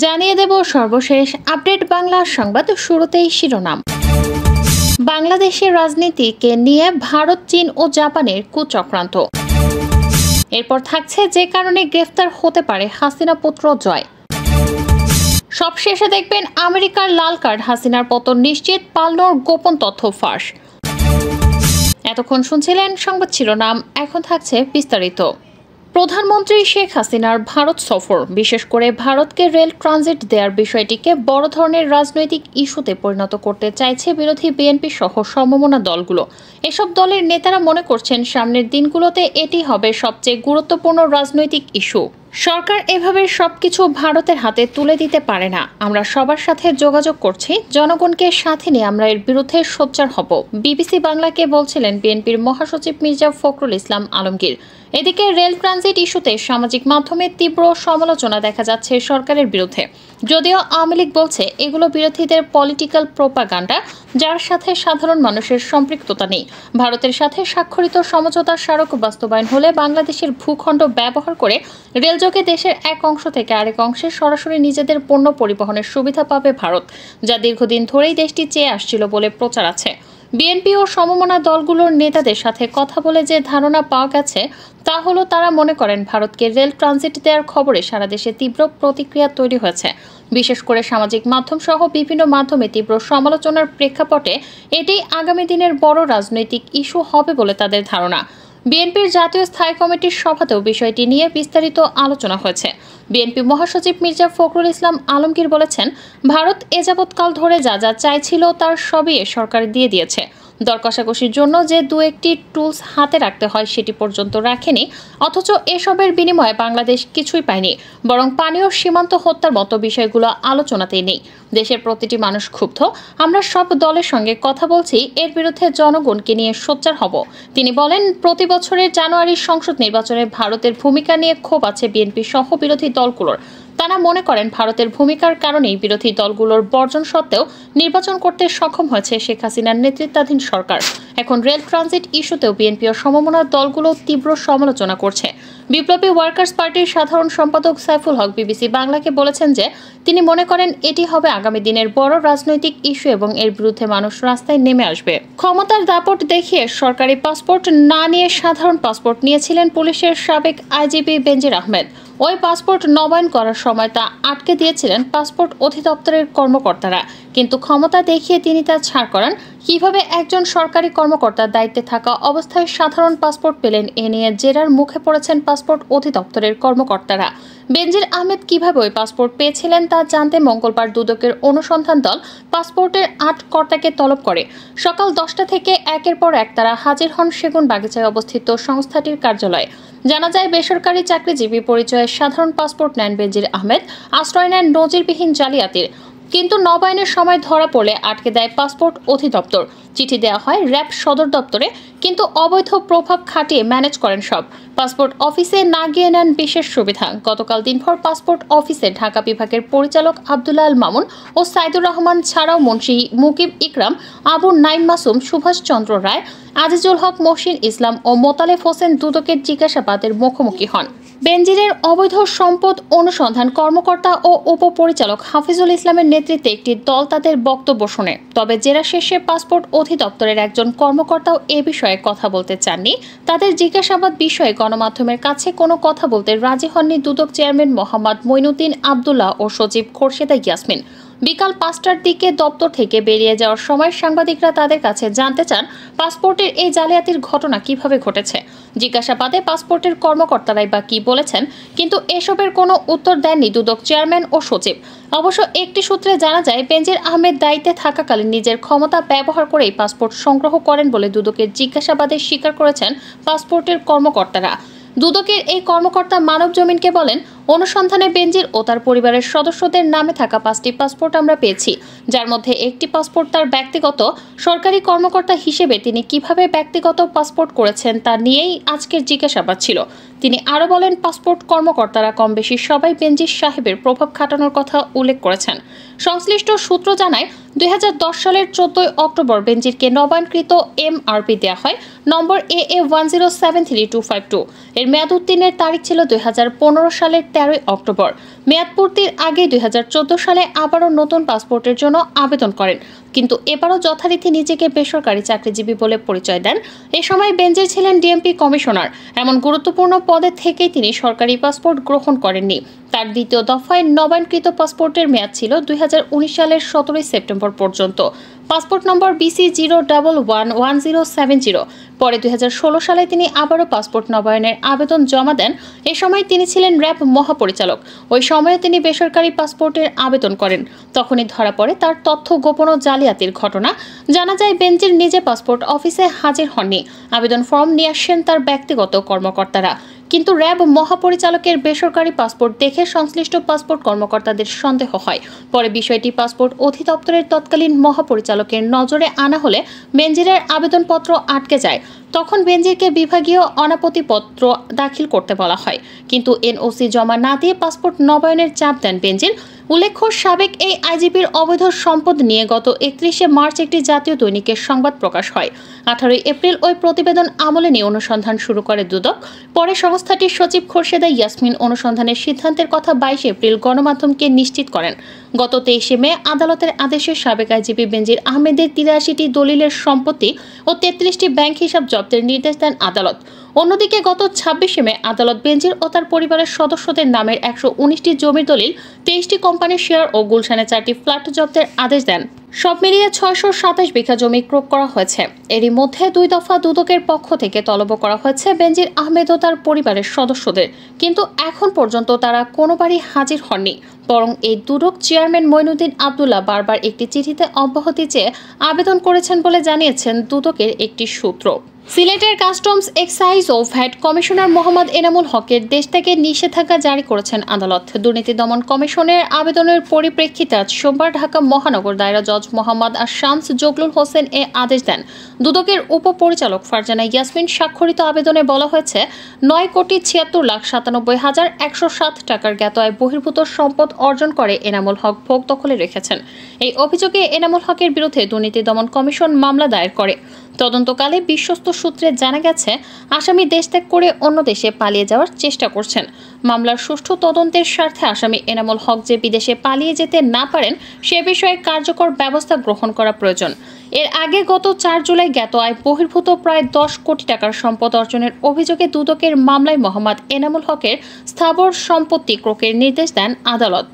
জানিয়ে দেব সর্বশেষ আপডেট বাংলা সংবাদ। শুরুতেই শিরোনাম। বাংলাদেশের রাজনীতিকে নিয়ে ভারত, চীন ও জাপানের কুচক্রান্ত। এরপর থাকছে যে কারণে গ্রেফতার হতে পারে হাসিনা পুত্র জয়। সবশেষে দেখবেন আমেরিকার লাল কার্ড, হাসিনার পতন নিশ্চিত, পালনোর গোপন তথ্য ফাঁস। এতক্ষণ শুনছিলেন সংবাদ শিরোনাম, এখন থাকছে বিস্তারিত। প্রধানমন্ত্রী শেখ হাসিনার ভারত সফর, বিশেষ করে ভারতকে রেল ট্রানজিট দেওয়ার বিষয়টিকে বড় ধরনের রাজনৈতিক ইস্যুতে পরিণত করতে চাইছে বিরোধী বিএনপি সহ সমমনা দলগুলো। এসব দলের নেতারা মনে করছেন সামনের দিনগুলোতে এটি হবে সবচেয়ে গুরুত্বপূর্ণ রাজনৈতিক ইস্যু। সরকার এভাবে সবকিছু ভারতের হাতে তুলে দিতে পারে না। আমরা সবার সাথে যোগাযোগ করছি, জনগণকে সাথে নিয়ে আমরা এর বিরুদ্ধে সোচ্চার হব, বিবিসি বাংলাকে বলছিলেন বিএনপির মহাসচিব মির্জা ফখরুল ইসলাম আলমগীর। এদিকে রেল ট্রানজিট ইস্যুতে সামাজিক মাধ্যমে তীব্র সমালোচনা দেখা যাচ্ছে সরকারের বিরুদ্ধে। যদিও আওয়ামী লীগ বলছে এগুলো বিরোধীদের পলিটিক্যাল প্রোপাগান্ডা, যার সাথে সাধারণ মানুষের সম্পৃক্ততা নেই। ভারতের সাথে স্বাক্ষরিত সমঝোতা স্মারক বাস্তবায়ন হলে বাংলাদেশের ভূখণ্ড ব্যবহার করে রেলযোগে দেশের এক অংশ থেকে আরেক অংশে সরাসরি নিজেদের পণ্য পরিবহনের সুবিধা পাবে ভারত, যা দীর্ঘদিন ধরেই দেশটি চেয়ে আসছিল বলে প্রচার আছে। বিএনপি ও সমমনা দলগুলোর নেতাদের সাথে কথা বলে যে ধারণা পাওয়া গেছে তা হলো, তারা মনে করেন ভারতকে রেল ট্রানজিট দেওয়ার খবরে সারা দেশে তীব্র প্রতিক্রিয়া তৈরি হয়েছে। বিশেষ করে সামাজিক মাধ্যম সহ বিভিন্ন মাধ্যমে তীব্র সমালোচনার প্রেক্ষাপটে এটি আগামী দিনের বড় রাজনৈতিক ইস্যু হবে বলে তাদের ধারণা। বিএনপির জাতীয় স্থায়ী কমিটির সভাতেও বিষয়টি নিয়ে বিস্তারিত আলোচনা হয়েছে। বিএনপি মহাসচিব মির্জা ফখরুল ইসলাম আলমগীর বলেছেন, ভারত এ যাবৎকাল ধরে যা যা চাইছিল তার সবই সরকার দিয়ে দিয়েছে। দর কষাকষির জন্য যে দু একটি টুলস হাতে রাখতে হয় সেটি পর্যন্ত রাখেনি, অথচ এসবের বিনিময়ে বাংলাদেশ কিছুই পায়নি, বরং পানীয় সীমান্ত হত্যার মতো বিষয়গুলো আলোচনাতেই নেই। দেশের প্রতিটি মানুষ ক্ষুব্ধ, আমরা সব দলের সঙ্গে কথা বলছি, এর বিরুদ্ধে জনগণকে নিয়ে সোচ্চার হব। তিনি বলেন, প্রতি বছরের জানুয়ারির সংসদ নির্বাচনে ভারতের ভূমিকা নিয়ে ক্ষোভ আছে বিএনপি সহ বিরোধী দলগুলোর। তারা মনে করেন ভারতের ভূমিকার কারণেই বিরোধী দলগুলোর বর্জন সত্ত্বেও নির্বাচন করতে সক্ষম হয়েছে শেখ হাসিনার নেতৃত্বাধীন সরকার। এখন রেল ট্রানজিট ইস্যুতেও বিএনপি ও সমমনা দলগুলো তীব্র সমালোচনা করছে। বিপ্লবী ওয়ার্কার্স পার্টির সাধারণ সম্পাদক সাইফুল হক বিবিসি বাংলাকে বলেছেন যে তিনি মনে করেন এটি হবে আগামী দিনের বড় রাজনৈতিক ইস্যু এবং এর বিরুদ্ধে মানুষ রাস্তায় নেমে আসবে। ক্ষমতার দাপট দেখিয়ে সরকারি পাসপোর্ট না নিয়ে সাধারণ পাসপোর্ট নিয়েছিলেন পুলিশের সাবেক আইজিপি বেনজির আহমেদ। ওই পাসপোর্ট নবায়ন করার সময় তা আটকে দিয়েছিলেন পাসপোর্ট অধিদপ্তরের কর্মকর্তারা, কিন্তু ক্ষমতা দেখিয়ে তিনি তা ছাড় করান। কিভাবে একজন সরকারি কর্মকর্তার দায়িত্বে থাকা অবস্থায় সাধারণ পাসপোর্ট পেলেন, এ নিয়ে জেরার মুখে পড়েছেন পাসপোর্ট অধিদপ্তরের কর্মকর্তারা। বেনজির আহমেদ কিভাবে ওই পাসপোর্ট পেয়েছিলেন তা জানতে মঙ্গলবার দুদকের অনুসন্ধান দল পাসপোর্টের ৮ কর্তাকে তলব করে। সকাল 10টা থেকে একের পর এক তারা হাজির হন সেগুন বাগিচায় অবস্থিত সংস্থাটির কার্যালয়ে। জানা যায়, বেসরকারি চাকরিজীবী পরিচয়ে সাধারণ পাসপোর্ট নেন বেনজির আহমেদ, আশ্রয় নেন নজিরবিহীন জালিয়াতির। কিন্তু নবায়নের সময় ধরা পড়লে আটকে দেয় পাসপোর্ট অধিদপ্তর। চিঠি দেওয়া হয় র্যাব সদর দপ্তরে, কিন্তু অবৈধ প্রভাব খাটিয়ে ম্যানেজ করেন সব। পাসপোর্ট অফিসে না গিয়ে নেন বিশেষ সুবিধা। গতকাল দিনভর পাসপোর্ট অফিসে ঢাকা বিভাগের পরিচালক আব্দুল্লাহ আল মামুন ও সাইদুর রহমান ছাড়াও মুন্সি মুকিব ইকরাম, আবু নাইম মাসুম, সুভাষ চন্দ্র রায়, আজিজুল হক, মহসিন ইসলাম ও মোতালেফ হোসেন দুদকের জিজ্ঞাসাবাদের মুখোমুখি হন। বেনজিরের অবৈধ সম্পদ অনুসন্ধান কর্মকর্তা ও উপপরিচালক হাফিজুল ইসলামের নেতৃত্বে একটি দল তাদের বক্তব্য শোনে। তবে জেরা শেষে পাসপোর্ট অধিদপ্তরের একজন কর্মকর্তাও এ বিষয়ে কথা বলতে চাননি। তাদের জিজ্ঞাসাবাদ বিষয়ে গণমাধ্যমের কাছে কোনো কথা বলতে রাজি হননি দুদক চেয়ারম্যান মোহাম্মদ মঈনুদ্দিন আবদুল্লাহ ও সচিব খোরশেদা ইয়াসমিন। বিকাল 5টার দিকে দপ্তর থেকে বেরিয়ে যাওয়ার সময় সাংবাদিকরা তাদের কাছে জানতে চান পাসপোর্টের এই জালিয়াতির ঘটনা কিভাবে ঘটেছে। জিজ্ঞাসাবাদে পাসপোর্টের কর্মকর্তারাই বা কি বলেছেন, কিন্তু এসবের কোনো উত্তর দেননি দুদক চেয়ারম্যান ও সচিব। অবশ্য একটি সূত্রে জানা যায়, বেনজির আহমেদ দায়িত্বে থাকাকালীন নিজের ক্ষমতা ব্যবহার করেই পাসপোর্ট সংগ্রহ করেন বলে দুদকের জিজ্ঞাসাবাদে স্বীকার করেছেন পাসপোর্টের কর্মকর্তারা। দুদকের এই কর্মকর্তা মানবজমিনকে বলেন, অনুসন্ধানে বেনজির ও তার পরিবারের সদস্যদের নামে থাকা 5টি পাসপোর্ট আমরা পেয়েছি, যার মধ্যে একটি পাসপোর্ট তার ব্যক্তিগত। সরকারি কর্মকর্তা হিসেবে তিনি কিভাবে ব্যক্তিগত পাসপোর্ট করেছেন তা নিয়েই আজকের জিজ্ঞাসাবাদ ছিল। তিনি আরও বলেন, পাসপোর্ট কর্মকর্তারা কম বেশি সবাই বেনজির সাহেবের প্রভাব খাটানোর কথা উল্লেখ করেছেন। সংশ্লিষ্ট সূত্র জানায়, 2010 সালের 14 অক্টোবর বেনজিরকে নবায়নকৃত MRP দেওয়া হয় নম্বর AA 1073252। এর মেয়াদ উত্তীর্ণের তারিখ ছিল 2015 সালের 13 অক্টোবর। মেয়াদ পূর্তির আগে 2014 সালে আবারও নতুন পাসপোর্টের জন্য আবেদন করেন, কিন্তু এবারও যথারীতি নিজেকে বেসরকারি চাকরিজীবী বলে পরিচয় দেন। এ সময় বেনজির ছিলেন ডিএমপি কমিশনার। এমন গুরুত্বপূর্ণ পদে থেকেই তিনি সরকারি পাসপোর্ট গ্রহণ করেননি। তার দ্বিতীয় দফায় নবায়নকৃত পাসপোর্টের মেয়াদ ছিল 2019 সালের 17 সেপ্টেম্বর পর্যন্ত। পাসপোর্ট নম্বর BC0111070। পরে 2016 সালে তিনি আবারও পাসপোর্ট নবায়নের আবেদন জমা দেন। এ সময় তিনি ছিলেন র্যাব মহাপরিচালক। ওই সময়ে তিনি বেসরকারি পাসপোর্টের আবেদন করেন। তখনই ধরা পড়ে তার তথ্য গোপন ও জালিয়াতির ঘটনা। জানা যায়, বেনজির নিজে পাসপোর্ট অফিসে হাজির হননি। আবেদন ফর্ম নিয়ে আসেন তার ব্যক্তিগত কর্মকর্তারা। কিন্তু র্যাব মহাপরিচালকের বেসরকারি পাসপোর্ট দেখে সংশ্লিষ্ট পাসপোর্ট কর্মকর্তাদের সন্দেহ হয়। পরে বিষয়টি পাসপোর্ট অধিদপ্তরের তৎকালীন মহাপরিচালকের নজরে আনা হলে বেনজিরের আবেদনপত্র আটকে যায়। তখন বেনজিরকে বিভাগীয় অনাপত্তিপত্র দাখিল করতে বলা হয়, কিন্তু এনওসি জমা না দিয়ে পাসপোর্ট নবায়নের চাপ দেন বেনজির। উল্লেখ্য, সাবেক এই আইজিপির অবৈধ সম্পদ নিয়ে গত 31 মার্চ একটি জাতীয় দৈনিকের সংবাদ প্রকাশ হয়। 18 এপ্রিল ওই প্রতিবেদন আমলে নিয়ে অনুসন্ধান শুরু করে দুদক। পরে সংস্থাটির সচিব খোরশেদা ইয়াসমিন অনুসন্ধানের সিদ্ধান্তের কথা 22 এপ্রিল গণমাধ্যমকে নিশ্চিত করেন। গত 23 মে আদালতের আদেশে সাবেক আইজিপি বেনজির আহমেদের 83টি দলিলের সম্পত্তি ও 33টি ব্যাংক হিসাব জব্দের নির্দেশ দেন আদালত। অন্যদিকে গত 26 মে আদালত বেনজির ও তার পরিবারের সদস্যদের নামের 119টি জমির দলিল, 23টি কোম্পানির শেয়ার ও গুলশানে 4টি ফ্ল্যাট জব্দের আদেশ দেন। সব মিলিয়ে 627 বিঘা জমি ক্রয় করা হয়েছে। এরই মধ্যে 2 দফা দুদকের পক্ষ থেকে তলব করা হয়েছে বেনজির আহমেদ ও তার পরিবারের সদস্যদের, কিন্তু এখন পর্যন্ত তারা কোনোবারই হাজির হননি। বরং এই দুদক চেয়ারম্যান মইনুদ্দিন আবদুল্লাহ বারবার একটি চিঠিতে অব্যাহতি চেয়ে আবেদন করেছেন বলে জানিয়েছেন দুদকের একটি সূত্র। সিলেটের কাস্টমস, এক্সাইজ ও ভ্যাট কমিশনার মোহাম্মদ এনামুল হকের দেশ থেকে নিষেধাজ্ঞা জারি করেছেন আদালত। দুর্নীতি দমন কমিশনের আবেদনের পরিপ্রেক্ষিতে আজ সোমবার ঢাকা মহানগর দায়রা জজ মোহাম্মদ শামস জগলুল হোসেন এ আদেশ দেন। দুদকের উপপরিচালক ফারজানা ইয়াসমিন স্বাক্ষরিত আবেদনে বলা হয়েছে, 9,76,97,107 টাকার জ্ঞাত আয় বহির্ভূত সম্পদ অর্জন করে এনামুল হক ভোগ দখলে রেখেছেন। এই অভিযোগে এনামুল হকের বিরুদ্ধে দুর্নীতি দমন কমিশন মামলা দায়ের করে। তদন্তকালে বিশ্বস্ত সূত্রে জানা গেছে, আসামি দেশ ত্যাগ করে অন্য দেশে পালিয়ে যাওয়ার চেষ্টা করছেন। মামলার সুষ্ঠু তদন্তের স্বার্থে আসামি এনামুল হক যে বিদেশে পালিয়ে যেতে না পারেন সে বিষয়ে কার্যকর ব্যবস্থা গ্রহণ করা প্রয়োজন। এর আগে গত 4 জুলাই জ্ঞাত আয় বহির্ভূত প্রায় 10 কোটি টাকার সম্পদ অর্জনের অভিযোগে দুদকের মামলায় মোহাম্মদ এনামুল হকের স্থাবর সম্পত্তি ক্রয়ের নির্দেশ দেন আদালত।